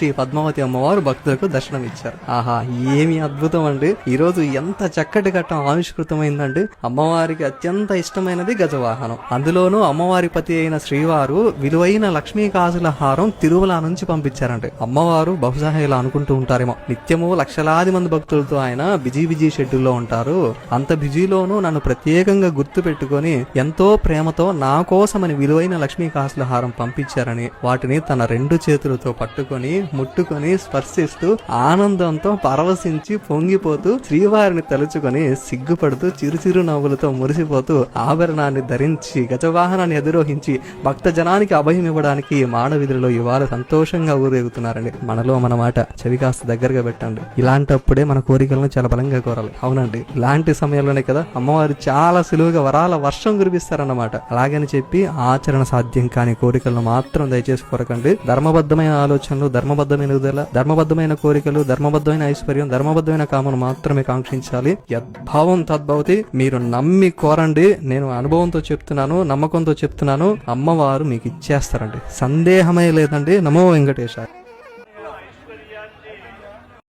శ్రీ పద్మావతి అమ్మవారు భక్తులకు దర్శనం ఇచ్చారు. ఆహా, ఏమి అద్భుతం అండి! ఈ రోజు ఎంత చక్కటి ఘట్టం ఆవిష్కృతమైందండి. అమ్మవారికి అత్యంత ఇష్టమైనది గజవాహనం. అందులోనూ అమ్మవారి పతి అయిన శ్రీవారు విలువైన లక్ష్మీ కాసుల హారం తిరుమల నుంచి పంపించారండి. అమ్మవారు బహుశా ఇలా అనుకుంటూ ఉంటారేమో, నిత్యము లక్షలాది మంది భక్తులతో ఆయన బిజీ షెడ్యూల్లో ఉంటారు, అంత బిజీలోనూ నన్ను ప్రత్యేకంగా గుర్తు పెట్టుకుని ఎంతో ప్రేమతో నా కోసమని విలువైన లక్ష్మీ కాసుల హారం పంపించారని వాటిని తన 2 చేతులతో పట్టుకొని ముట్టుకొని స్పర్శిస్తూ ఆనందంతో పరవశించి పొంగిపోతూ శ్రీవారిని తలుచుకొని సిగ్గుపడుతూ చిరుచిరు నవ్వులతో మురిసిపోతూ ఆభరణాన్ని ధరించి గజవాహనాన్ని అధిరోహించి భక్త జనానికి అభయం ఇవ్వడానికి మానవీధులలో ఇవాళ సంతోషంగా ఊరేగుతున్నారండి. మనలో మన మాట చెవి కాస్త దగ్గరగా పెట్టండి. ఇలాంటప్పుడే మన కోరికలను చాలా బలంగా కోరాలి. అవునండి, ఇలాంటి సమయంలోనే కదా అమ్మవారు చాలా సులువుగా వరాల వర్షం కురిపిస్తారన్నమాట. అలాగని చెప్పి ఆచరణ సాధ్యం కాని కోరికలను మాత్రం దయచేసి కోరకండి. ధర్మబద్ధమైన ఆలోచనలు, ధర్మబద్ధమైన విడుదల, ధర్మబద్ధమైన కోరికలు, ధర్మబద్ధమైన ఐశ్వర్యం, ధర్మబద్ధమైన కామను మాత్రమే కాంక్షించాలి. యద్భావం తద్భవతి. మీరు నమ్మి కోరండి. నేను అనుభవంతో చెప్తున్నాను, నమ్మకంతో చెప్తున్నాను, అమ్మవారు మీకు ఇచ్చేస్తారండి. సందేహమే లేదండి. నమో వెంకటేశాయ.